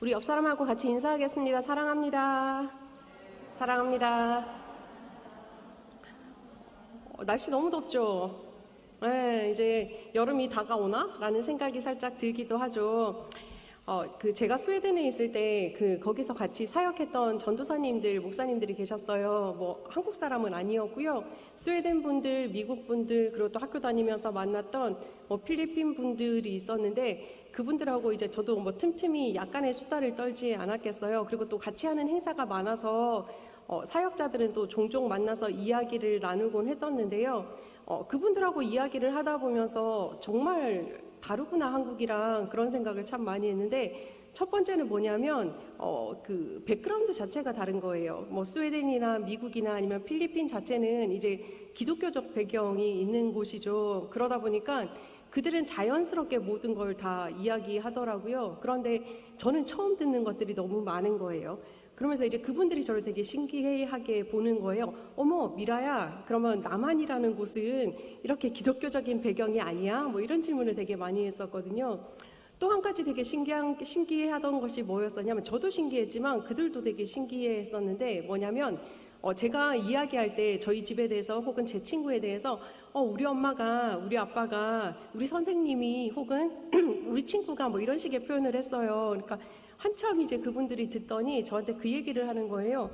우리 옆 사람하고 같이 인사하겠습니다. 사랑합니다. 사랑합니다. 날씨 너무 덥죠? 네, 이제 여름이 다가오나? 라는 생각이 살짝 들기도 하죠. 제가 스웨덴에 있을 때 거기서 같이 사역했던 전도사님들, 목사님들이 계셨어요. 뭐 한국 사람은 아니었고요. 스웨덴 분들, 미국 분들, 그리고 또 학교 다니면서 만났던 뭐 필리핀 분들이 있었는데 그분들하고 이제 저도 뭐 틈틈이 약간의 수다를 떨지 않았겠어요. 그리고 또 같이 하는 행사가 많아서 사역자들은 또 종종 만나서 이야기를 나누곤 했었는데요. 그분들하고 이야기를 하다 보면서 정말 다르구나 한국이랑 그런 생각을 참 많이 했는데 첫 번째는 뭐냐면 그 백그라운드 자체가 다른 거예요. 뭐 스웨덴이나 미국이나 아니면 필리핀 자체는 이제 기독교적 배경이 있는 곳이죠. 그러다 보니까 그들은 자연스럽게 모든 걸 다 이야기하더라고요. 그런데 저는 처음 듣는 것들이 너무 많은 거예요. 그러면서 이제 그분들이 저를 되게 신기해하게 보는 거예요. 어머, 미라야, 그러면 남한이라는 곳은 이렇게 기독교적인 배경이 아니야? 뭐 이런 질문을 되게 많이 했었거든요. 또 한 가지 되게 신기해하던 것이 뭐였었냐면, 저도 신기했지만 그들도 되게 신기해했었는데 뭐냐면, 제가 이야기할 때 저희 집에 대해서 혹은 제 친구에 대해서 우리 엄마가, 우리 아빠가, 우리 선생님이 혹은 우리 친구가 뭐 이런 식의 표현을 했어요. 그러니까 한참 이제 그분들이 듣더니 저한테 그 얘기를 하는 거예요.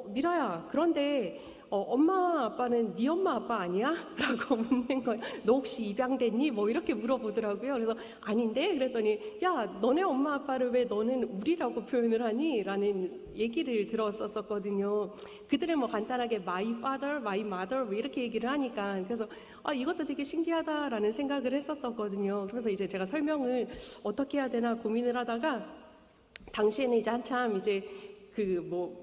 미라야, 그런데 엄마 아빠는 네 엄마 아빠 아니야? 라고 묻는 거예요. 너 혹시 입양됐니? 뭐 이렇게 물어보더라고요. 그래서 아닌데? 그랬더니 야, 너네 엄마 아빠를 왜 너는 우리라고 표현을 하니? 라는 얘기를 들었었거든요. 그들은 뭐 간단하게 my father, my mother 뭐 이렇게 얘기를 하니까 그래서 이것도 되게 신기하다라는 생각을 했었거든요. 그래서 이제 제가 설명을 어떻게 해야 되나 고민을 하다가 당시에는 이제 한참 이제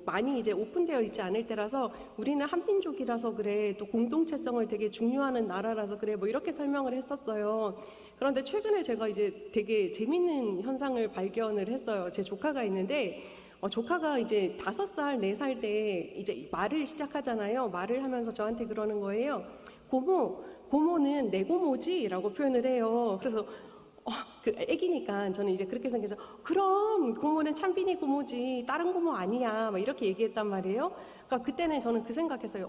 많이 이제 오픈되어 있지 않을 때라서 우리는 한민족이라서 그래, 또 공동체성을 되게 중요하는 나라라서 그래, 뭐 이렇게 설명을 했었어요. 그런데 최근에 제가 이제 되게 재밌는 현상을 발견을 했어요. 제 조카가 있는데 조카가 이제 5살, 4살 때 이제 말을 시작하잖아요. 말을 하면서 저한테 그러는 거예요. 고모는 내 고모지? 라고 표현을 해요. 그래서 애기니까 저는 이제 그렇게 생각해서 그럼 고모는 찬빈이 고모지 다른 고모 아니야 막 이렇게 얘기했단 말이에요. 그러니까 그때는 저는 그 생각했어요.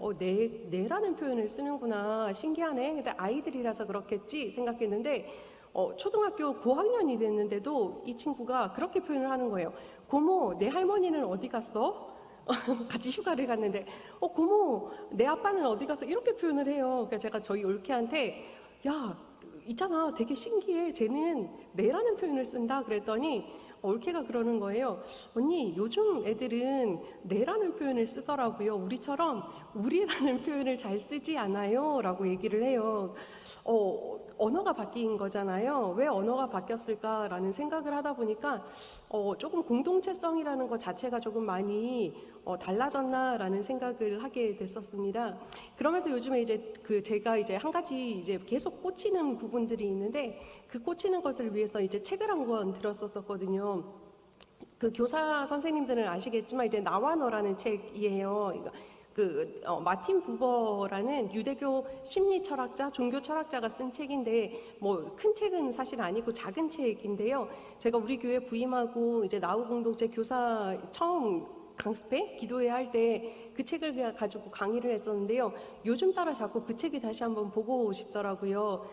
내라는 표현을 쓰는구나, 신기하네. 근데 아이들이라서 그렇겠지 생각했는데 초등학교 고학년이 됐는데도 이 친구가 그렇게 표현을 하는 거예요. 고모, 내 할머니는 어디 갔어? 같이 휴가를 갔는데 고모, 내 아빠는 어디 갔어? 이렇게 표현을 해요. 그러니까 제가 저희 올케한테 야, 있잖아, 되게 신기해, 쟤는 내라는 표현을 쓴다 그랬더니 올케가 그러는 거예요. 언니, 요즘 애들은 내라는 표현을 쓰더라고요. 우리처럼 우리라는 표현을 잘 쓰지 않아요 라고 얘기를 해요. 언어가 바뀐 거잖아요. 왜 언어가 바뀌었을까라는 생각을 하다 보니까 조금 공동체성이라는 것 자체가 조금 많이 달라졌나라는 생각을 하게 됐었습니다. 그러면서 요즘에 이제 제가 이제 한 가지 이제 계속 꽂히는 부분들이 있는데 그 꽂히는 것을 위해서 이제 책을 한 권 들었었거든요. 그 교사 선생님들은 아시겠지만 이제 나와 너라는 책이에요. 마틴 부버라는 유대교 심리 철학자, 종교 철학자가 쓴 책인데 뭐 큰 책은 사실 아니고 작은 책인데요. 제가 우리 교회 부임하고 이제 나우 공동체 교사 처음 강습회 기도회 할 때 그 책을 가지고 강의를 했었는데요. 요즘 따라 자꾸 그 책이 다시 한번 보고 싶더라고요.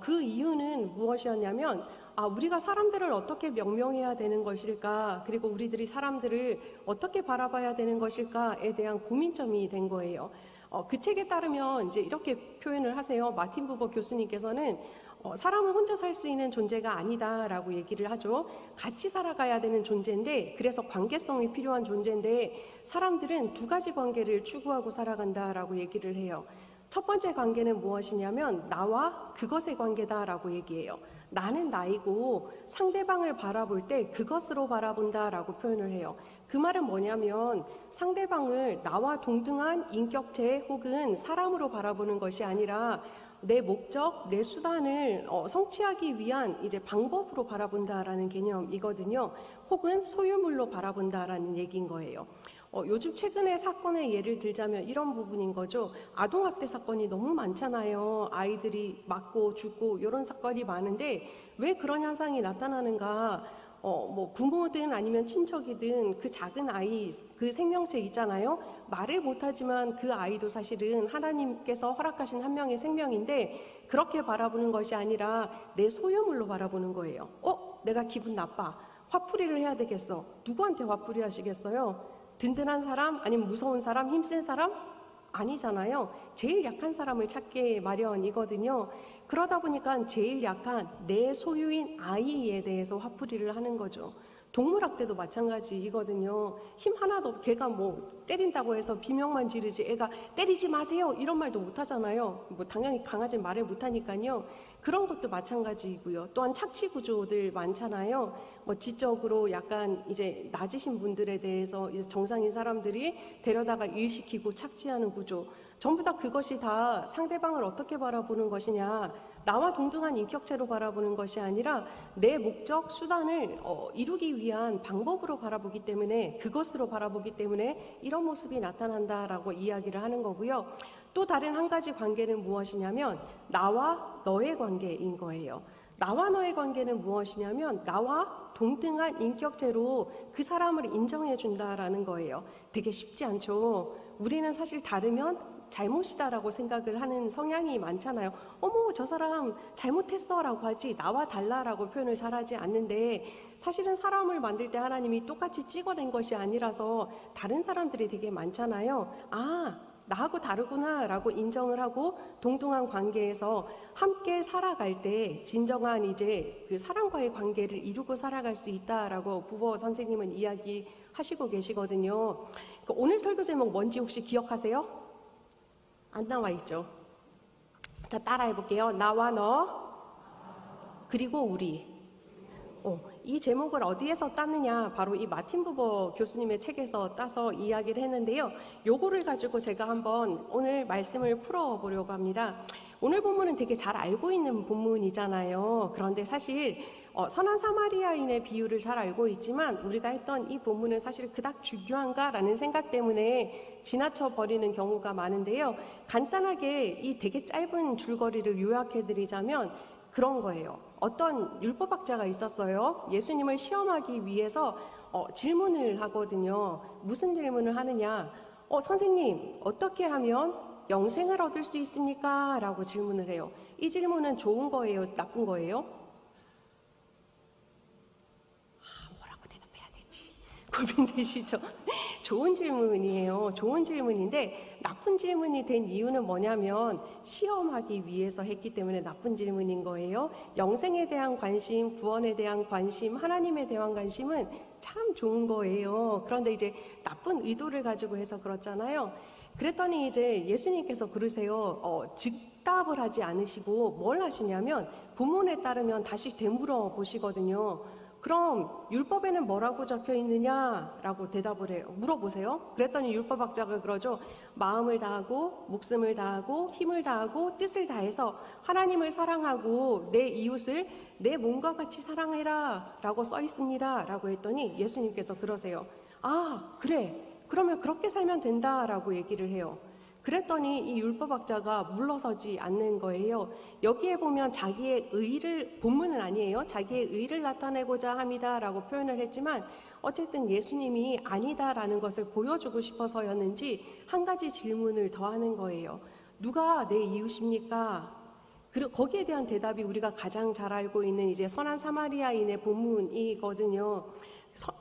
그 이유는 무엇이었냐면 우리가 사람들을 어떻게 명명해야 되는 것일까, 그리고 우리들이 사람들을 어떻게 바라봐야 되는 것일까에 대한 고민점이 된 거예요. 그 책에 따르면 이제 이렇게 표현을 하세요. 마틴 부버 교수님께서는 사람은 혼자 살 수 있는 존재가 아니다라고 얘기를 하죠. 같이 살아가야 되는 존재인데, 그래서 관계성이 필요한 존재인데 사람들은 두 가지 관계를 추구하고 살아간다라고 얘기를 해요. 첫 번째 관계는 무엇이냐면 나와 그것의 관계다라고 얘기해요. 나는 나이고 상대방을 바라볼 때 그것으로 바라본다라고 표현을 해요. 그 말은 뭐냐면 상대방을 나와 동등한 인격체 혹은 사람으로 바라보는 것이 아니라 내 목적, 내 수단을 성취하기 위한 이제 방법으로 바라본다라는 개념이거든요. 혹은 소유물로 바라본다라는 얘기인 거예요. 요즘 최근에 사건의 예를 들자면 이런 부분인 거죠. 아동학대 사건이 너무 많잖아요. 아이들이 맞고 죽고 이런 사건이 많은데 왜 그런 현상이 나타나는가? 뭐 부모든 아니면 친척이든 그 작은 아이, 그 생명체 있잖아요. 말을 못하지만 그 아이도 사실은 하나님께서 허락하신 한 명의 생명인데 그렇게 바라보는 것이 아니라 내 소유물로 바라보는 거예요. 내가 기분 나빠. 화풀이를 해야 되겠어. 누구한테 화풀이 하시겠어요? 든든한 사람? 아니면 무서운 사람? 힘센 사람? 아니잖아요. 제일 약한 사람을 찾기 마련이거든요. 그러다 보니까 제일 약한 내 소유인 아이에 대해서 화풀이를 하는 거죠. 동물학대도 마찬가지이거든요. 힘 하나도 없고 걔가 뭐 때린다고 해서 비명만 지르지 애가 때리지 마세요 이런 말도 못 하잖아요. 뭐 당연히 강아지 말을 못 하니까요. 그런 것도 마찬가지이고요. 또한 착취 구조들 많잖아요. 뭐 지적으로 약간 이제 낮으신 분들에 대해서 이제 정상인 사람들이 데려다가 일시키고 착취하는 구조. 전부 다 그것이 다 상대방을 어떻게 바라보는 것이냐, 나와 동등한 인격체로 바라보는 것이 아니라 내 목적, 수단을 이루기 위한 방법으로 바라보기 때문에, 그것으로 바라보기 때문에 이런 모습이 나타난다라고 이야기를 하는 거고요. 또 다른 한 가지 관계는 무엇이냐면 나와 너의 관계인 거예요. 나와 너의 관계는 무엇이냐면 나와 동등한 인격체로 그 사람을 인정해 준다라는 거예요. 되게 쉽지 않죠. 우리는 사실 다르면 잘못이다라고 생각을 하는 성향이 많잖아요. 어머, 저 사람 잘못했어 라고 하지 나와 달라라고 표현을 잘하지 않는데, 사실은 사람을 만들 때 하나님이 똑같이 찍어낸 것이 아니라서 다른 사람들이 되게 많잖아요. 나하고 다르구나 라고 인정을 하고 동등한 관계에서 함께 살아갈 때 진정한 이제 그 사람과의 관계를 이루고 살아갈 수 있다라고 부보 선생님은 이야기하시고 계시거든요. 오늘 설교 제목 뭔지 혹시 기억하세요? 안 나와 있죠? 자, 따라해 볼게요. 나와 너 그리고 우리. 이 제목을 어디에서 땄느냐? 바로 이 마틴 부버 교수님의 책에서 따서 이야기를 했는데요. 요거를 가지고 제가 한번 오늘 말씀을 풀어보려고 합니다. 오늘 본문은 되게 잘 알고 있는 본문이잖아요. 그런데 사실 선한 사마리아인의 비유를 잘 알고 있지만 우리가 했던 이 본문은 사실 그닥 중요한가라는 생각 때문에 지나쳐 버리는 경우가 많은데요. 간단하게 이 되게 짧은 줄거리를 요약해드리자면 그런 거예요. 어떤 율법학자가 있었어요. 예수님을 시험하기 위해서 질문을 하거든요. 무슨 질문을 하느냐? 선생님, 어떻게 하면 영생을 얻을 수 있습니까? 라고 질문을 해요. 이 질문은 좋은 거예요? 나쁜 거예요? 뭐라고 대답해야 되지? 고민되시죠? 좋은 질문이에요. 좋은 질문인데 나쁜 질문이 된 이유는 뭐냐면 시험하기 위해서 했기 때문에 나쁜 질문인 거예요. 영생에 대한 관심, 구원에 대한 관심, 하나님에 대한 관심은 참 좋은 거예요. 그런데 이제 나쁜 의도를 가지고 해서 그렇잖아요. 그랬더니 이제 예수님께서 그러세요. 즉답을 하지 않으시고 뭘 하시냐면 본문에 따르면 다시 되물어 보시거든요. 그럼 율법에는 뭐라고 적혀 있느냐라고 대답을 해요. 물어보세요. 그랬더니 율법학자가 그러죠. 마음을 다하고 목숨을 다하고 힘을 다하고 뜻을 다해서 하나님을 사랑하고 내 이웃을 내 몸과 같이 사랑해라 라고 써 있습니다 라고 했더니 예수님께서 그러세요. 그래, 그러면 그렇게 살면 된다라고 얘기를 해요. 그랬더니 이 율법학자가 물러서지 않는 거예요. 여기에 보면 자기의 의를, 본문은 아니에요. 자기의 의를 나타내고자 합니다라고 표현을 했지만 어쨌든 예수님이 아니다라는 것을 보여주고 싶어서였는지 한 가지 질문을 더 하는 거예요. 누가 내 이웃입니까? 그리고 거기에 대한 대답이 우리가 가장 잘 알고 있는 이제 선한 사마리아인의 본문이거든요.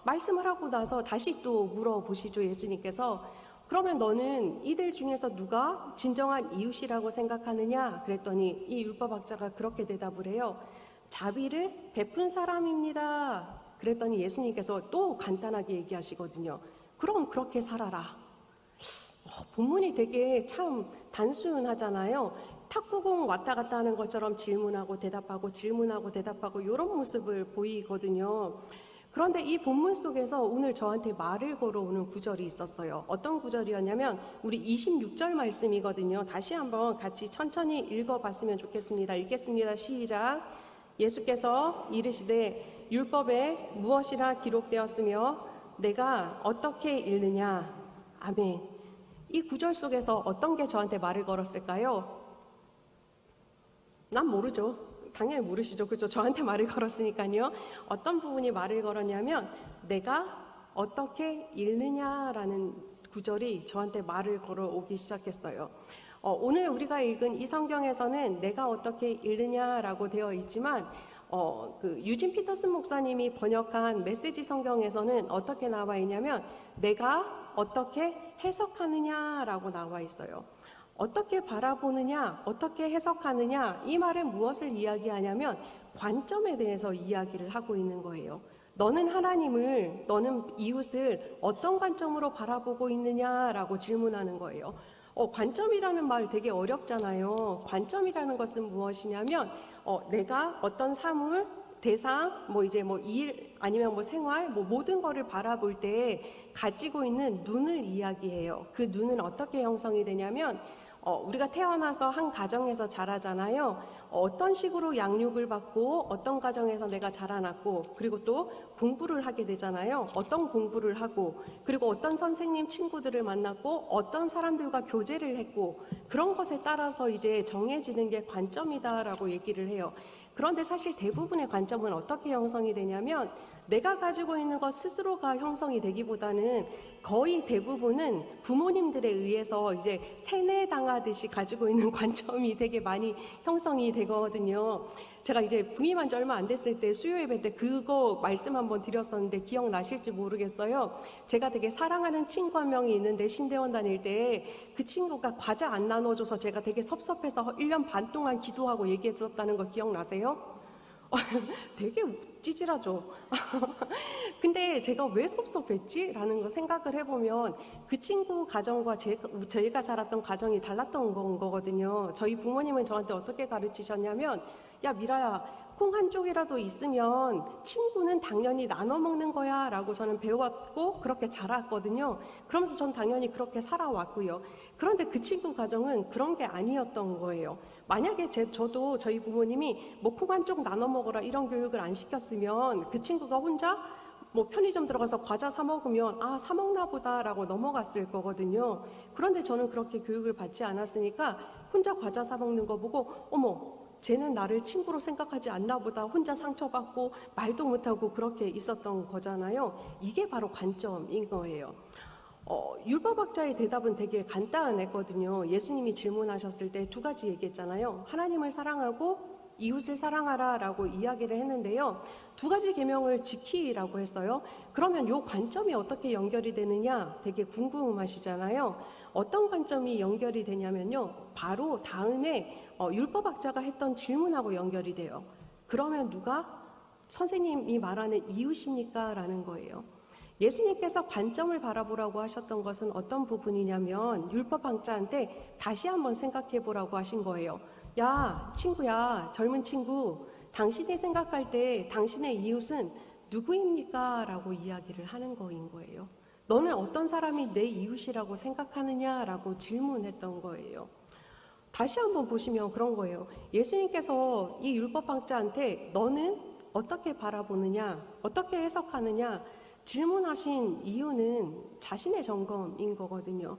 말씀을 하고 나서 다시 또 물어보시죠. 예수님께서 그러면 너는 이들 중에서 누가 진정한 이웃이라고 생각하느냐? 그랬더니 이 율법학자가 그렇게 대답을 해요. 자비를 베푼 사람입니다. 그랬더니 예수님께서 또 간단하게 얘기하시거든요. 그럼 그렇게 살아라. 본문이 되게 참 단순하잖아요. 탁구공 왔다 갔다 하는 것처럼 질문하고 대답하고 질문하고 대답하고 이런 모습을 보이거든요. 그런데 이 본문 속에서 오늘 저한테 말을 걸어오는 구절이 있었어요. 어떤 구절이었냐면 우리 26절 말씀이거든요. 다시 한번 같이 천천히 읽어봤으면 좋겠습니다. 읽겠습니다. 시작. 예수께서 이르시되 율법에 무엇이라 기록되었으며 내가 어떻게 읽느냐. 아멘. 이 구절 속에서 어떤 게 저한테 말을 걸었을까요? 난 모르죠. 당연히 모르시죠. 그렇죠? 저한테 말을 걸었으니까요. 어떤 부분이 말을 걸었냐면 내가 어떻게 읽느냐라는 구절이 저한테 말을 걸어오기 시작했어요. 오늘 우리가 읽은 이 성경에서는 내가 어떻게 읽느냐라고 되어 있지만 그 유진 피터슨 목사님이 번역한 메시지 성경에서는 어떻게 나와 있냐면 내가 어떻게 해석하느냐라고 나와 있어요. 어떻게 바라보느냐, 어떻게 해석하느냐, 이 말은 무엇을 이야기하냐면 관점에 대해서 이야기를 하고 있는 거예요. 너는 하나님을, 너는 이웃을 어떤 관점으로 바라보고 있느냐라고 질문하는 거예요. 관점이라는 말 되게 어렵잖아요. 관점이라는 것은 무엇이냐면 내가 어떤 사물, 대상, 일 아니면 생활, 모든 거를 바라볼 때 가지고 있는 눈을 이야기해요. 그 눈은 어떻게 형성이 되냐면 우리가 태어나서 한 가정에서 자라잖아요. 어떤 식으로 양육을 받고 어떤 가정에서 내가 자라났고 그리고 또 공부를 하게 되잖아요. 어떤 공부를 하고 그리고 어떤 선생님 친구들을 만났고 어떤 사람들과 교제를 했고 그런 것에 따라서 이제 정해지는 게 관점이다라고 얘기를 해요. 그런데 사실 대부분의 관점은 어떻게 형성이 되냐면 내가 가지고 있는 것 스스로가 형성이 되기보다는 거의 대부분은 부모님들에 의해서 이제 세뇌당하듯이 가지고 있는 관점이 되게 많이 형성이 되거든요. 제가 이제 부임한 지 얼마 안 됐을 때 수요 예배 때 그거 말씀 한번 드렸었는데 기억나실지 모르겠어요. 제가 되게 사랑하는 친구 한 명이 있는데 신대원 다닐 때 그 친구가 과자 안 나눠줘서 제가 되게 섭섭해서 1년 반 동안 기도하고 얘기했었다는 거 기억나세요? 되게 찌질하죠. 근데 제가 왜 섭섭했지? 라는 거 생각을 해보면 그 친구 가정과 저희가 자랐던 가정이 달랐던 거거든요. 저희 부모님은 저한테 어떻게 가르치셨냐면 야 미라야 콩 한 쪽이라도 있으면 친구는 당연히 나눠 먹는 거야 라고 저는 배웠고 그렇게 자랐거든요. 그러면서 전 당연히 그렇게 살아왔고요. 그런데 그 친구 가정은 그런 게 아니었던 거예요. 만약에 저도 저희 부모님이 콩 한 쪽 나눠 먹어라 이런 교육을 안 시켰으면 그 친구가 혼자 편의점 들어가서 과자 사 먹으면 사 먹나 보다라고 넘어갔을 거거든요. 그런데 저는 그렇게 교육을 받지 않았으니까 혼자 과자 사 먹는 거 보고 어머 쟤는 나를 친구로 생각하지 않나 보다 혼자 상처받고 말도 못하고 그렇게 있었던 거잖아요. 이게 바로 관점인 거예요. 율법학자의 대답은 되게 간단했거든요. 예수님이 질문하셨을 때 두 가지 얘기했잖아요. 하나님을 사랑하고 이웃을 사랑하라 라고 이야기를 했는데요. 두 가지 계명을 지키라고 했어요. 그러면 이 관점이 어떻게 연결이 되느냐 되게 궁금하시잖아요. 어떤 관점이 연결이 되냐면요. 바로 다음에 율법학자가 했던 질문하고 연결이 돼요. 그러면 누가 선생님이 말하는 이웃입니까? 라는 거예요. 예수님께서 관점을 바라보라고 하셨던 것은 어떤 부분이냐면 율법학자한테 다시 한번 생각해 보라고 하신 거예요. 야, 친구야, 젊은 친구, 당신이 생각할 때 당신의 이웃은 누구입니까? 라고 이야기를 하는 거인 거예요. 너는 어떤 사람이 내 이웃이라고 생각하느냐? 라고 질문했던 거예요. 다시 한번 보시면 그런 거예요. 예수님께서 이 율법학자한테 너는 어떻게 바라보느냐? 어떻게 해석하느냐? 질문하신 이유는 자신의 점검인 거거든요.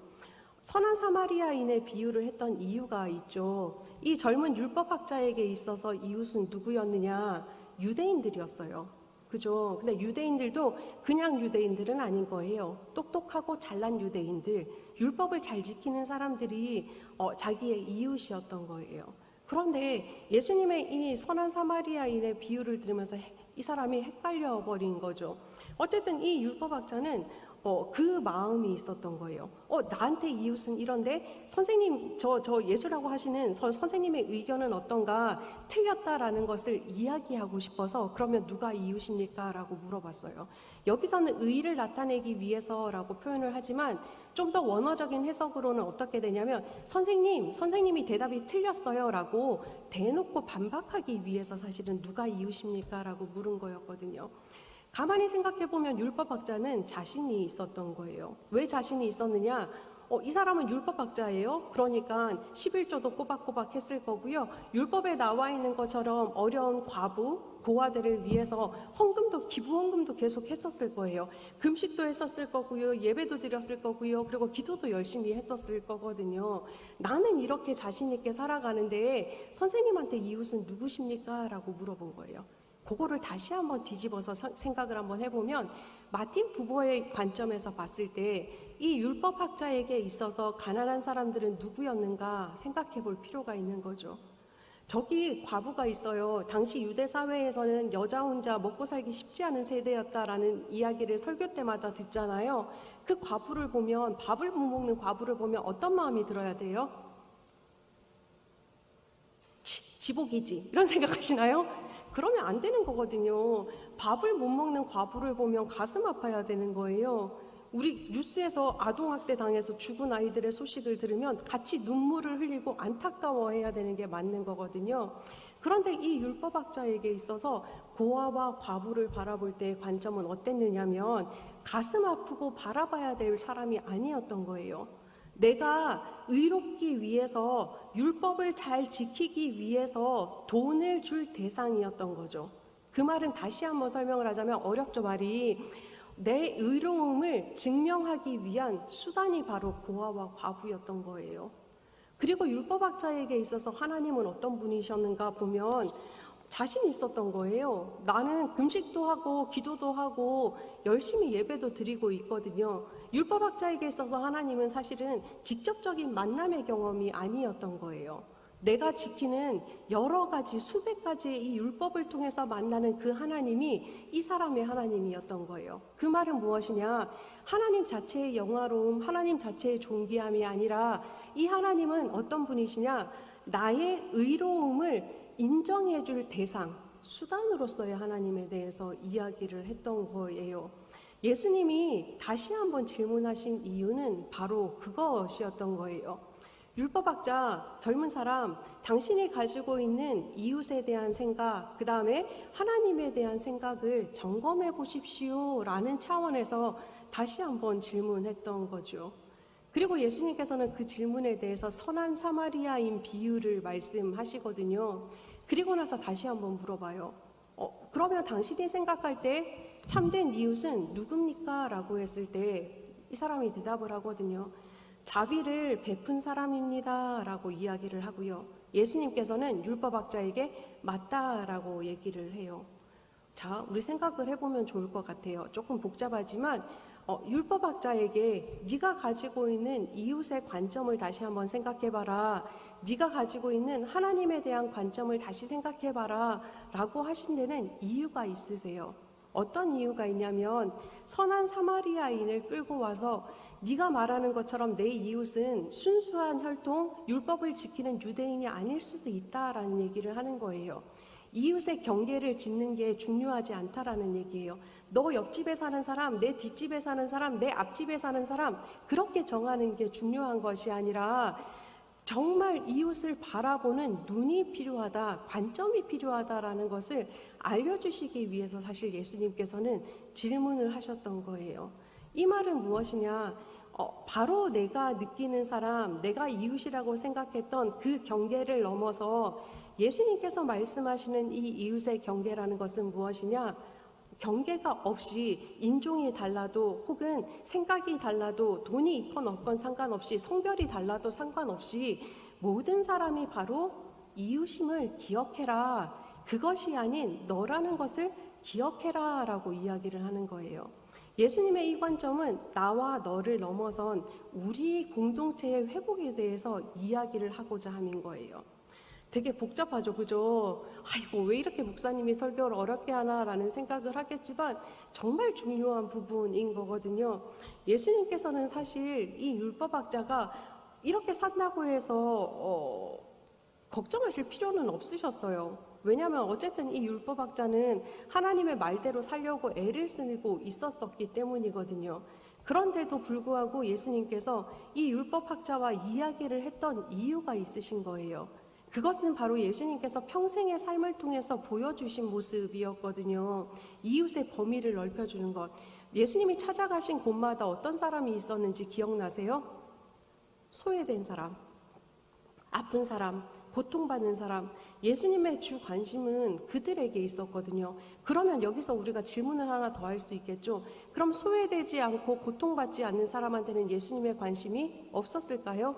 선한 사마리아인의 비유를 했던 이유가 있죠. 이 젊은 율법학자에게 있어서 이웃은 누구였느냐? 유대인들이었어요. 그죠? 근데 유대인들도 그냥 유대인들은 아닌 거예요. 똑똑하고 잘난 유대인들, 율법을 잘 지키는 사람들이 자기의 이웃이었던 거예요. 그런데 예수님의 이 선한 사마리아인의 비유를 들으면서 이 사람이 헷갈려 버린 거죠. 어쨌든 이 율법학자는 그 마음이 있었던 거예요. 나한테 이웃은 이런데 선생님 저 예수라고 하시는 선생님의 의견은 어떤가 틀렸다라는 것을 이야기하고 싶어서 그러면 누가 이웃입니까? 라고 물어봤어요. 여기서는 의의를 나타내기 위해서라고 표현을 하지만 좀 더 원어적인 해석으로는 어떻게 되냐면 선생님이 대답이 틀렸어요 라고 대놓고 반박하기 위해서 사실은 누가 이웃입니까? 라고 물은 거였거든요. 가만히 생각해보면 율법학자는 자신이 있었던 거예요. 왜 자신이 있었느냐? 이 사람은 율법학자예요. 그러니까 11조도 꼬박꼬박 했을 거고요. 율법에 나와 있는 것처럼 어려운 과부, 고아들을 위해서 헌금도, 기부 헌금도 계속 했었을 거예요. 금식도 했었을 거고요. 예배도 드렸을 거고요. 그리고 기도도 열심히 했었을 거거든요. 나는 이렇게 자신 있게 살아가는데 선생님한테 이웃은 누구십니까? 라고 물어본 거예요. 그거를 다시 한번 뒤집어서 생각을 한번 해보면 마틴 부버의 관점에서 봤을 때 이 율법학자에게 있어서 가난한 사람들은 누구였는가 생각해 볼 필요가 있는 거죠. 저기 과부가 있어요. 당시 유대 사회에서는 여자 혼자 먹고 살기 쉽지 않은 세대였다라는 이야기를 설교 때마다 듣잖아요. 그 과부를 보면, 밥을 못 먹는 과부를 보면 어떤 마음이 들어야 돼요? 지복이지 이런 생각하시나요? 그러면 안 되는 거거든요. 밥을 못 먹는 과부를 보면 가슴 아파야 되는 거예요. 우리 뉴스에서 아동학대 당해서 죽은 아이들의 소식을 들으면 같이 눈물을 흘리고 안타까워해야 되는 게 맞는 거거든요. 그런데 이 율법학자에게 있어서 고아와 과부를 바라볼 때의 관점은 어땠느냐면 가슴 아프고 바라봐야 될 사람이 아니었던 거예요. 내가 의롭기 위해서 율법을 잘 지키기 위해서 돈을 줄 대상이었던 거죠. 그 말은 다시 한번 설명을 하자면 어렵죠, 말이. 내 의로움을 증명하기 위한 수단이 바로 고아와 과부였던 거예요. 그리고 율법학자에게 있어서 하나님은 어떤 분이셨는가 보면 자신 있었던 거예요. 나는 금식도 하고 기도도 하고 열심히 예배도 드리고 있거든요. 율법학자에게 있어서 하나님은 사실은 직접적인 만남의 경험이 아니었던 거예요. 내가 지키는 여러 가지 수백 가지의 이 율법을 통해서 만나는 그 하나님이 이 사람의 하나님이었던 거예요. 그 말은 무엇이냐? 하나님 자체의 영화로움, 하나님 자체의 존귀함이 아니라 이 하나님은 어떤 분이시냐? 나의 의로움을 인정해 줄 대상, 수단으로서의 하나님에 대해서 이야기를 했던 거예요. 예수님이 다시 한번 질문하신 이유는 바로 그것이었던 거예요. 율법학자, 젊은 사람, 당신이 가지고 있는 이웃에 대한 생각, 그 다음에 하나님에 대한 생각을 점검해 보십시오 라는 차원에서 다시 한번 질문했던 거죠. 그리고 예수님께서는 그 질문에 대해서 선한 사마리아인 비유를 말씀하시거든요. 그리고 나서 다시 한번 물어봐요. 그러면 당신이 생각할 때 참된 이웃은 누굽니까? 라고 했을 때 이 사람이 대답을 하거든요. 자비를 베푼 사람입니다 라고 이야기를 하고요. 예수님께서는 율법학자에게 맞다라고 얘기를 해요. 자, 우리 생각을 해보면 좋을 것 같아요. 조금 복잡하지만 율법학자에게 네가 가지고 있는 이웃의 관점을 다시 한번 생각해봐라. 네가 가지고 있는 하나님에 대한 관점을 다시 생각해봐라 라고 하신 데는 이유가 있으세요. 어떤 이유가 있냐면 선한 사마리아인을 끌고 와서 네가 말하는 것처럼 내 이웃은 순수한 혈통, 율법을 지키는 유대인이 아닐 수도 있다라는 얘기를 하는 거예요. 이웃의 경계를 짓는 게 중요하지 않다라는 얘기예요. 너 옆집에 사는 사람, 내 뒷집에 사는 사람, 내 앞집에 사는 사람 그렇게 정하는 게 중요한 것이 아니라 정말 이웃을 바라보는 눈이 필요하다, 관점이 필요하다라는 것을 알려주시기 위해서 사실 예수님께서는 질문을 하셨던 거예요. 이 말은 무엇이냐? 바로 내가 느끼는 사람, 내가 이웃이라고 생각했던 그 경계를 넘어서 예수님께서 말씀하시는 이 이웃의 경계라는 것은 무엇이냐? 경계가 없이 인종이 달라도 혹은 생각이 달라도 돈이 있건 없건 상관없이 성별이 달라도 상관없이 모든 사람이 바로 이웃임을 기억해라. 그것이 아닌 너라는 것을 기억해라 라고 이야기를 하는 거예요. 예수님의 이 관점은 나와 너를 넘어선 우리 공동체의 회복에 대해서 이야기를 하고자 함인 거예요. 되게 복잡하죠, 그죠? 아이고, 왜 이렇게 목사님이 설교를 어렵게 하나라는 생각을 하겠지만 정말 중요한 부분인 거거든요. 예수님께서는 사실 이 율법학자가 이렇게 산다고 해서 걱정하실 필요는 없으셨어요. 왜냐하면 어쨌든 이 율법학자는 하나님의 말대로 살려고 애를 쓰고 있었기 때문이거든요. 그런데도 불구하고 예수님께서 이 율법학자와 이야기를 했던 이유가 있으신 거예요. 그것은 바로 예수님께서 평생의 삶을 통해서 보여주신 모습이었거든요. 이웃의 범위를 넓혀주는 것. 예수님이 찾아가신 곳마다 어떤 사람이 있었는지 기억나세요? 소외된 사람, 아픈 사람, 고통받는 사람, 예수님의 주 관심은 그들에게 있었거든요. 그러면 여기서 우리가 질문을 하나 더 할 수 있겠죠. 그럼 소외되지 않고 고통받지 않는 사람한테는 예수님의 관심이 없었을까요?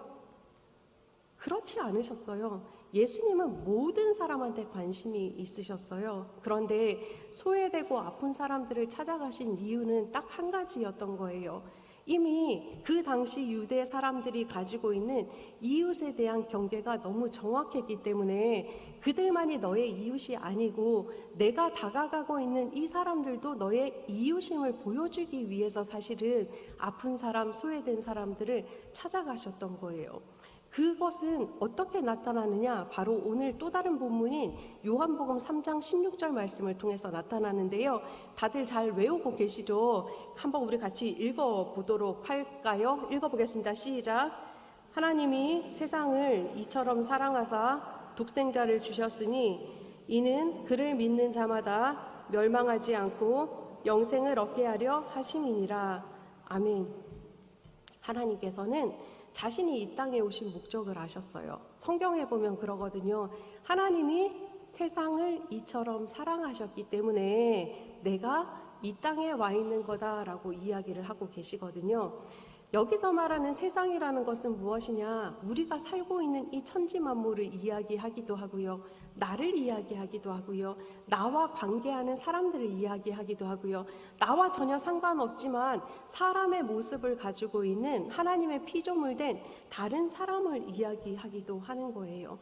그렇지 않으셨어요. 예수님은 모든 사람한테 관심이 있으셨어요. 그런데 소외되고 아픈 사람들을 찾아가신 이유는 딱 한 가지였던 거예요. 이미 그 당시 유대 사람들이 가지고 있는 이웃에 대한 경계가 너무 정확했기 때문에 그들만이 너의 이웃이 아니고 내가 다가가고 있는 이 사람들도 너의 이웃임을 보여주기 위해서 사실은 아픈 사람, 소외된 사람들을 찾아가셨던 거예요. 그것은 어떻게 나타나느냐? 바로 오늘 또 다른 본문인 요한복음 3장 16절 말씀을 통해서 나타나는데요. 다들 잘 외우고 계시죠? 한번 우리 같이 읽어보도록 할까요? 읽어보겠습니다. 시작. 하나님이 세상을 이처럼 사랑하사 독생자를 주셨으니 이는 그를 믿는 자마다 멸망하지 않고 영생을 얻게 하려 하심이니라. 아멘. 하나님께서는 자신이 이 땅에 오신 목적을 아셨어요. 성경에 보면 그러거든요. 하나님이 세상을 이처럼 사랑하셨기 때문에 내가 이 땅에 와 있는 거다라고 이야기를 하고 계시거든요. 여기서 말하는 세상이라는 것은 무엇이냐? 우리가 살고 있는 이 천지 만물을 이야기하기도 하고요. 나를 이야기하기도 하고요. 나와 관계하는 사람들을 이야기하기도 하고요. 나와 전혀 상관없지만 사람의 모습을 가지고 있는 하나님의 피조물된 다른 사람을 이야기하기도 하는 거예요.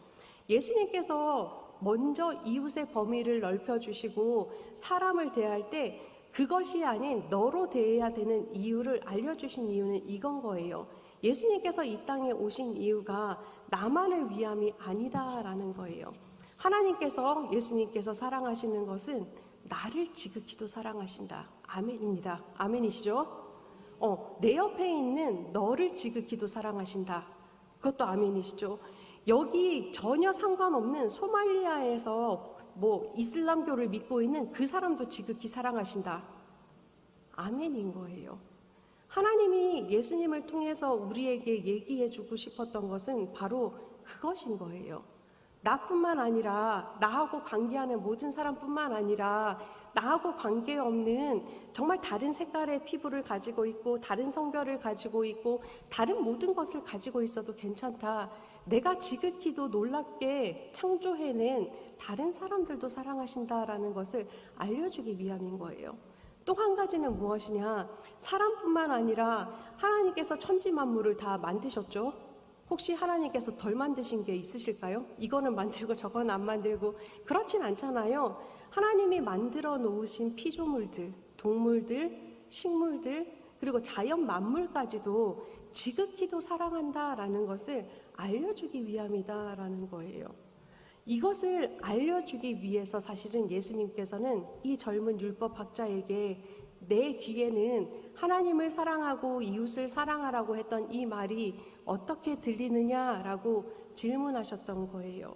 예수님께서 먼저 이웃의 범위를 넓혀주시고 사람을 대할 때 그것이 아닌 너로 대해야 되는 이유를 알려주신 이유는 이건 거예요. 예수님께서 이 땅에 오신 이유가 나만을 위함이 아니다라는 거예요. 하나님께서 예수님께서 사랑하시는 것은 나를 지극히도 사랑하신다. 아멘입니다. 아멘이시죠? 내 옆에 있는 너를 지극히도 사랑하신다. 그것도 아멘이시죠? 여기 전혀 상관없는 소말리아에서 이슬람교를 믿고 있는 그 사람도 지극히 사랑하신다. 아멘인 거예요. 하나님이 예수님을 통해서 우리에게 얘기해 주고 싶었던 것은 바로 그것인 거예요. 나뿐만 아니라 나하고 관계하는 모든 사람뿐만 아니라 나하고 관계없는 정말 다른 색깔의 피부를 가지고 있고 다른 성별을 가지고 있고 다른 모든 것을 가지고 있어도 괜찮다. 내가 지극히도 놀랍게 창조해낸 다른 사람들도 사랑하신다라는 것을 알려주기 위함인 거예요. 또 한 가지는 무엇이냐? 사람뿐만 아니라 하나님께서 천지 만물을 다 만드셨죠. 혹시 하나님께서 덜 만드신 게 있으실까요? 이거는 만들고 저건 안 만들고 그렇진 않잖아요. 하나님이 만들어 놓으신 피조물들, 동물들, 식물들 그리고 자연 만물까지도 지극히도 사랑한다라는 것을 알려주기 위함이다라는 거예요. 이것을 알려주기 위해서 사실은 예수님께서는 이 젊은 율법학자에게 내 귀에는 하나님을 사랑하고 이웃을 사랑하라고 했던 이 말이 어떻게 들리느냐라고 질문하셨던 거예요.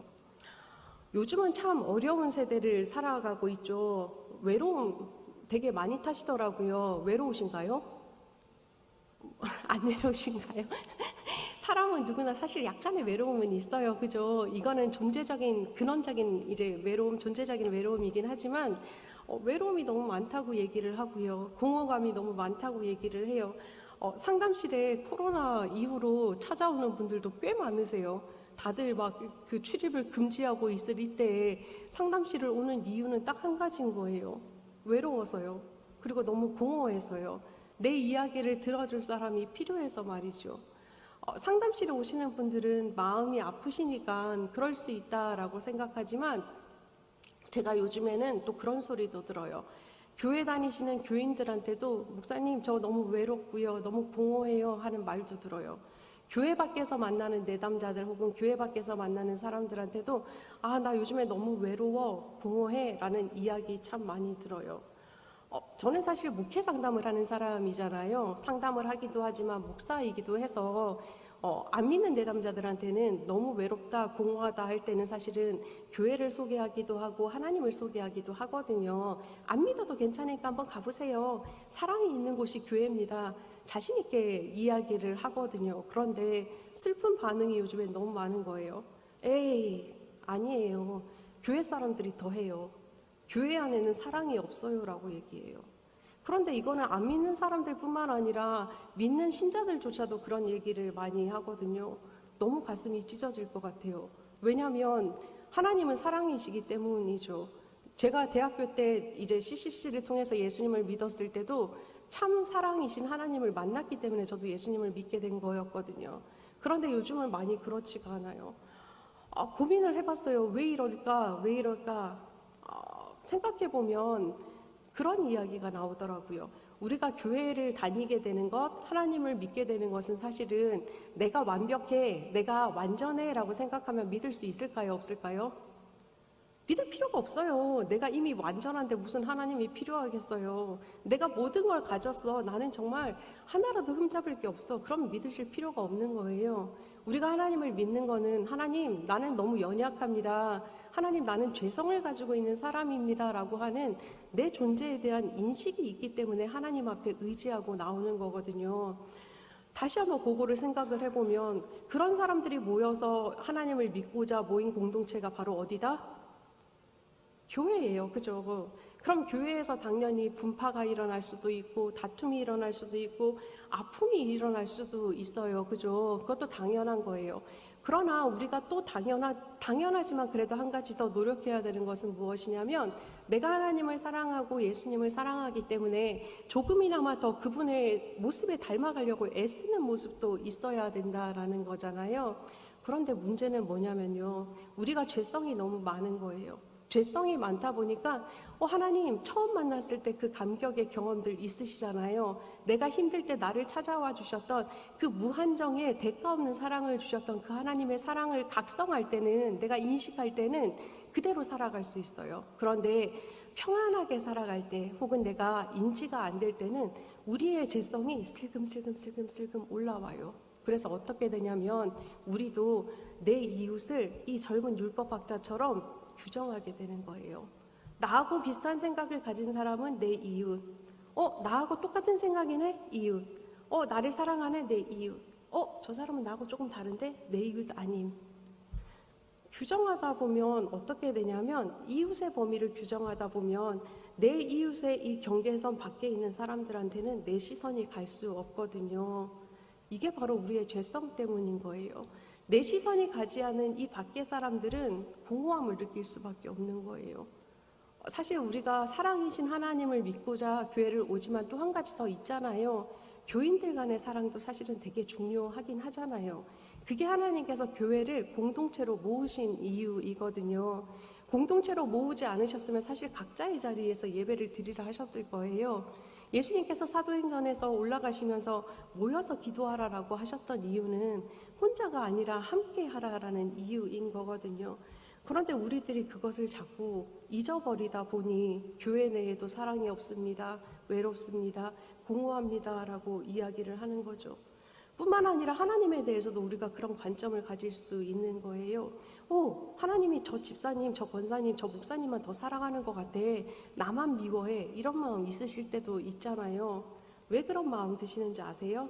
요즘은 참 어려운 세대를 살아가고 있죠. 외로움 되게 많이 타시더라고요. 외로우신가요? 안 외로우신가요? 사람은 누구나 사실 약간의 외로움은 있어요. 그죠? 이거는 존재적인, 근원적인 이제 외로움, 존재적인 외로움이긴 하지만 외로움이 너무 많다고 얘기를 하고요. 공허감이 너무 많다고 얘기를 해요. 상담실에 코로나 이후로 찾아오는 분들도 꽤 많으세요. 다들 막 그 출입을 금지하고 있을 이때에 상담실을 오는 이유는 딱 한 가지인 거예요. 외로워서요. 그리고 너무 공허해서요. 내 이야기를 들어줄 사람이 필요해서 말이죠. 상담실에 오시는 분들은 마음이 아프시니까 그럴 수 있다라고 생각하지만 제가 요즘에는 또 그런 소리도 들어요. 교회 다니시는 교인들한테도 목사님 저 너무 외롭고요. 너무 공허해요 하는 말도 들어요. 교회 밖에서 만나는 내담자들 혹은 교회 밖에서 만나는 사람들한테도 나 요즘에 너무 외로워, 공허해 라는 이야기 참 많이 들어요. 저는 사실 목회 상담을 하는 사람이잖아요. 상담을 하기도 하지만 목사이기도 해서 안 믿는 내담자들한테는 너무 외롭다, 공허하다 할 때는 사실은 교회를 소개하기도 하고 하나님을 소개하기도 하거든요. 안 믿어도 괜찮으니까 한번 가보세요. 사랑이 있는 곳이 교회입니다. 자신 있게 이야기를 하거든요. 그런데 슬픈 반응이 요즘에 너무 많은 거예요. 에이, 아니에요. 교회 사람들이 더 해요. 교회 안에는 사랑이 없어요라고 얘기해요. 그런데 이거는 안 믿는 사람들뿐만 아니라 믿는 신자들조차도 그런 얘기를 많이 하거든요. 너무 가슴이 찢어질 것 같아요. 왜냐하면 하나님은 사랑이시기 때문이죠. 제가 대학교 때 이제 CCC를 통해서 예수님을 믿었을 때도 참 사랑이신 하나님을 만났기 때문에 저도 예수님을 믿게 된 거였거든요. 그런데 요즘은 많이 그렇지가 않아요. 고민을 해봤어요. 왜 이럴까? 왜 이럴까? 생각해보면 그런 이야기가 나오더라고요. 우리가 교회를 다니게 되는 것, 하나님을 믿게 되는 것은 사실은 내가 완벽해, 내가 완전해 라고 생각하면 믿을 수 있을까요? 없을까요? 믿을 필요가 없어요. 내가 이미 완전한데 무슨 하나님이 필요하겠어요. 내가 모든 걸 가졌어. 나는 정말 하나라도 흠잡을 게 없어. 그럼 믿으실 필요가 없는 거예요. 우리가 하나님을 믿는 거는 하나님, 나는 너무 연약합니다. 하나님, 나는 죄성을 가지고 있는 사람입니다. 라고 하는 내 존재에 대한 인식이 있기 때문에 하나님 앞에 의지하고 나오는 거거든요. 다시 한번 그거를 생각을 해보면 그런 사람들이 모여서 하나님을 믿고자 모인 공동체가 바로 어디다? 교회예요. 그죠? 그럼 교회에서 당연히 분파가 일어날 수도 있고 다툼이 일어날 수도 있고 아픔이 일어날 수도 있어요. 그죠? 그것도 당연한 거예요. 그러나 우리가 또 당연하지만 그래도 한 가지 더 노력해야 되는 것은 무엇이냐면 내가 하나님을 사랑하고 예수님을 사랑하기 때문에 조금이나마 더 그분의 모습에 닮아가려고 애쓰는 모습도 있어야 된다라는 거잖아요. 그런데 문제는 뭐냐면요. 우리가 죄성이 너무 많은 거예요. 죄성이 많다 보니까 하나님 처음 만났을 때 그 감격의 경험들 있으시잖아요. 내가 힘들 때 나를 찾아와 주셨던 그 무한정의 대가 없는 사랑을 주셨던 그 하나님의 사랑을 각성할 때는 내가 인식할 때는 그대로 살아갈 수 있어요. 그런데 평안하게 살아갈 때 혹은 내가 인지가 안 될 때는 우리의 죄성이 슬금 올라와요. 그래서 어떻게 되냐면 우리도 내 이웃을 이 젊은 율법학자처럼 규정하게 되는 거예요. 나하고 비슷한 생각을 가진 사람은 내 이웃. 나하고 똑같은 생각이네? 이웃. 나를 사랑하네? 내 이웃. 저 사람은 나하고 조금 다른데? 내 이웃 아님. 규정하다 보면 어떻게 되냐면 이웃의 범위를 규정하다 보면 내 이웃의 이 경계선 밖에 있는 사람들한테는 내 시선이 갈 수 없거든요. 이게 바로 우리의 죄성 때문인 거예요. 내 시선이 가지 않은 이 밖의 사람들은 공허함을 느낄 수밖에 없는 거예요. 사실 우리가 사랑이신 하나님을 믿고자 교회를 오지만 또 한 가지 더 있잖아요. 교인들 간의 사랑도 사실은 되게 중요하긴 하잖아요. 그게 하나님께서 교회를 공동체로 모으신 이유이거든요. 공동체로 모으지 않으셨으면 사실 각자의 자리에서 예배를 드리라 하셨을 거예요. 예수님께서 사도행전에서 올라가시면서 모여서 기도하라라고 하셨던 이유는 혼자가 아니라 함께 하라라는 이유인 거거든요. 그런데 우리들이 그것을 자꾸 잊어버리다 보니 교회 내에도 사랑이 없습니다. 외롭습니다. 공허합니다라고 이야기를 하는 거죠. 뿐만 아니라 하나님에 대해서도 우리가 그런 관점을 가질 수 있는 거예요. 하나님이 저 집사님, 저 권사님, 저 목사님만 더 사랑하는 것 같아. 나만 미워해. 이런 마음 있으실 때도 있잖아요. 왜 그런 마음 드시는지 아세요?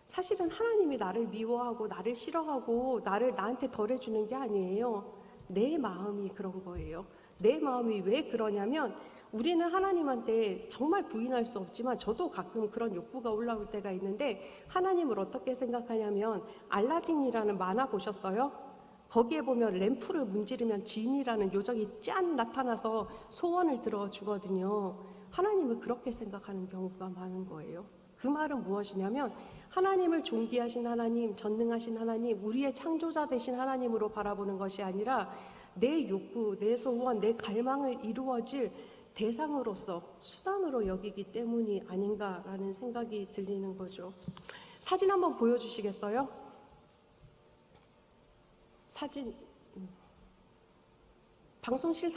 사실은 하나님이 나를 미워하고 나를 싫어하고 나한테 덜해주는 게 아니에요. 내 마음이 그런 거예요. 내 마음이 왜 그러냐면 우리는 하나님한테 정말 부인할 수 없지만 저도 가끔 그런 욕구가 올라올 때가 있는데 하나님을 어떻게 생각하냐면 알라딘이라는 만화 보셨어요? 거기에 보면 램프를 문지르면 진이라는 요정이 짠 나타나서 소원을 들어주거든요. 하나님을 그렇게 생각하는 경우가 많은 거예요. 그 말은 무엇이냐면 하나님을 존귀하신 하나님, 전능하신 하나님, 우리의 창조자 되신 하나님으로 바라보는 것이 아니라 내 욕구, 내 소원, 내 갈망을 이루어질 대상으로서 수단으로 여기기 때문이 아닌가라는 생각이 들리는 거죠. 사진 한번 보여주시겠어요? 사진 방송실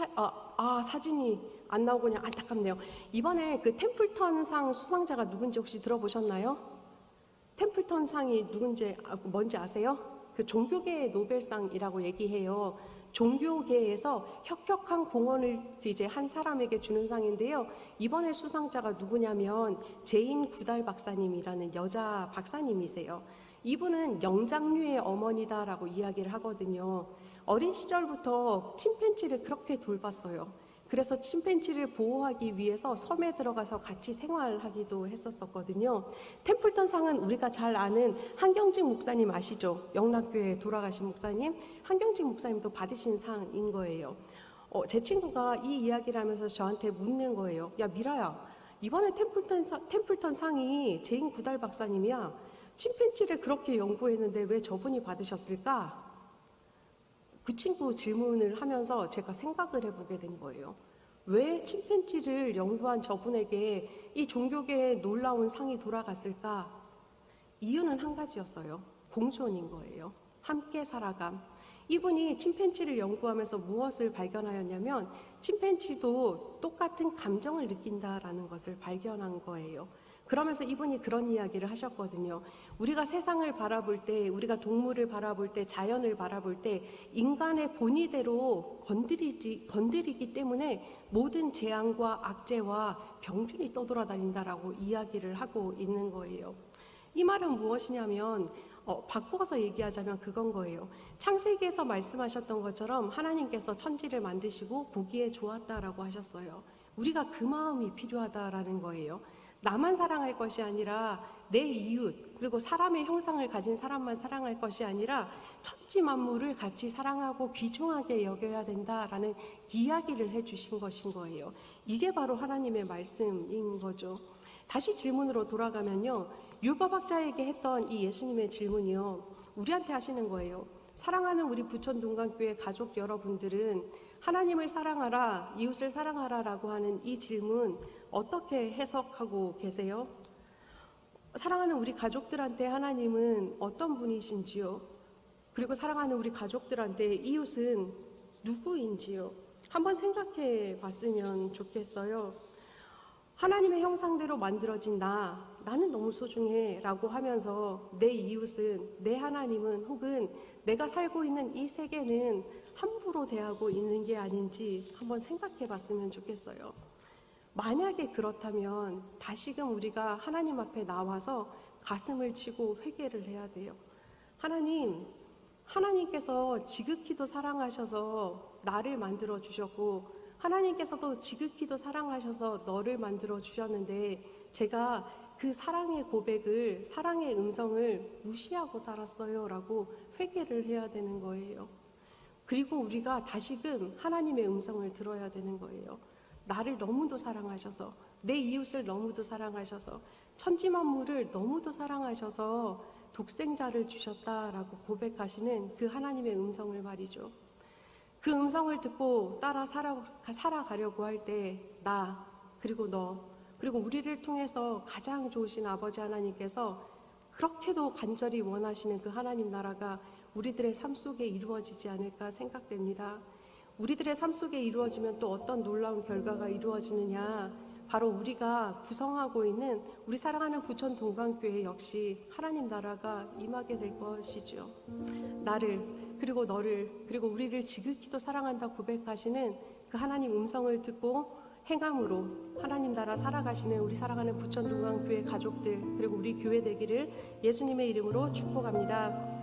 사진이 안 나오군요. 안타깝네요. 이번에 그 템플턴상 수상자가 누군지 혹시 들어보셨나요? 템플턴 상이 누군지 뭔지 아세요? 그 종교계의 노벨상이라고 얘기해요. 종교계에서 혁혁한 공헌을 이제 한 사람에게 주는 상인데요. 이번에 수상자가 누구냐면 제인 구달 박사님이라는 여자 박사님이세요. 이분은 영장류의 어머니다라고 이야기를 하거든요. 어린 시절부터 침팬지를 그렇게 돌봤어요. 그래서 침팬지를 보호하기 위해서 섬에 들어가서 같이 생활하기도 했었거든요. 템플턴 상은 우리가 잘 아는 한경직 목사님 아시죠? 영락교회 돌아가신 목사님, 한경직 목사님도 받으신 상인 거예요. 제 친구가 이 이야기를 하면서 저한테 묻는 거예요. 야 미라야, 이번에 템플턴 상이 제인 구달 박사님이야. 침팬지를 그렇게 연구했는데 왜 저분이 받으셨을까? 그 친구 질문을 하면서 제가 생각을 해보게 된 거예요. 왜 침팬지를 연구한 저분에게 이 종교계의 놀라운 상이 돌아갔을까? 이유는 한 가지였어요. 공존인 거예요. 함께 살아감. 이분이 침팬지를 연구하면서 무엇을 발견하였냐면 침팬지도 똑같은 감정을 느낀다라는 것을 발견한 거예요. 그러면서 이분이 그런 이야기를 하셨거든요. 우리가 세상을 바라볼 때, 우리가 동물을 바라볼 때, 자연을 바라볼 때 인간의 본의대로 건드리기 때문에 모든 재앙과 악재와 병균이 떠돌아다닌다라고 이야기를 하고 있는 거예요. 이 말은 무엇이냐면 바꾸어서 얘기하자면 그건 거예요. 창세기에서 말씀하셨던 것처럼 하나님께서 천지를 만드시고 보기에 좋았다라고 하셨어요. 우리가 그 마음이 필요하다라는 거예요. 나만 사랑할 것이 아니라 내 이웃, 그리고 사람의 형상을 가진 사람만 사랑할 것이 아니라 천지 만물을 같이 사랑하고 귀중하게 여겨야 된다라는 이야기를 해주신 것인 거예요. 이게 바로 하나님의 말씀인 거죠. 다시 질문으로 돌아가면요. 율법학자에게 했던 이 예수님의 질문이요. 우리한테 하시는 거예요. 사랑하는 우리 부천 동강교회 가족 여러분들은 하나님을 사랑하라, 이웃을 사랑하라라고 하는 이 질문 어떻게 해석하고 계세요? 사랑하는 우리 가족들한테 하나님은 어떤 분이신지요? 그리고 사랑하는 우리 가족들한테 이웃은 누구인지요? 한번 생각해 봤으면 좋겠어요. 하나님의 형상대로 만들어진 나는 너무 소중해 라고 하면서 내 이웃은, 내 하나님은 혹은 내가 살고 있는 이 세계는 함부로 대하고 있는 게 아닌지 한번 생각해 봤으면 좋겠어요. 만약에 그렇다면 다시금 우리가 하나님 앞에 나와서 가슴을 치고 회개를 해야 돼요. 하나님께서 지극히도 사랑하셔서 나를 만들어 주셨고 하나님께서도 지극히도 사랑하셔서 너를 만들어 주셨는데 제가 그 사랑의 고백을, 사랑의 음성을 무시하고 살았어요 라고 회개를 해야 되는 거예요. 그리고 우리가 다시금 하나님의 음성을 들어야 되는 거예요. 나를 너무도 사랑하셔서, 내 이웃을 너무도 사랑하셔서, 천지만물을 너무도 사랑하셔서 독생자를 주셨다라고 고백하시는 그 하나님의 음성을 말이죠. 그 음성을 듣고 따라 살아가려고 할 때 나, 그리고 너, 그리고 우리를 통해서 가장 좋으신 아버지 하나님께서 그렇게도 간절히 원하시는 그 하나님 나라가 우리들의 삶 속에 이루어지지 않을까 생각됩니다. 우리들의 삶 속에 이루어지면 또 어떤 놀라운 결과가 이루어지느냐, 바로 우리가 구성하고 있는 우리 사랑하는 부천 동강교회 역시 하나님 나라가 임하게 될 것이죠. 나를, 그리고 너를, 그리고 우리를 지극히도 사랑한다 고백하시는 그 하나님 음성을 듣고 행함으로 하나님 나라 살아가시는 우리 사랑하는 부천 동강교회 가족들, 그리고 우리 교회 되기를 예수님의 이름으로 축복합니다.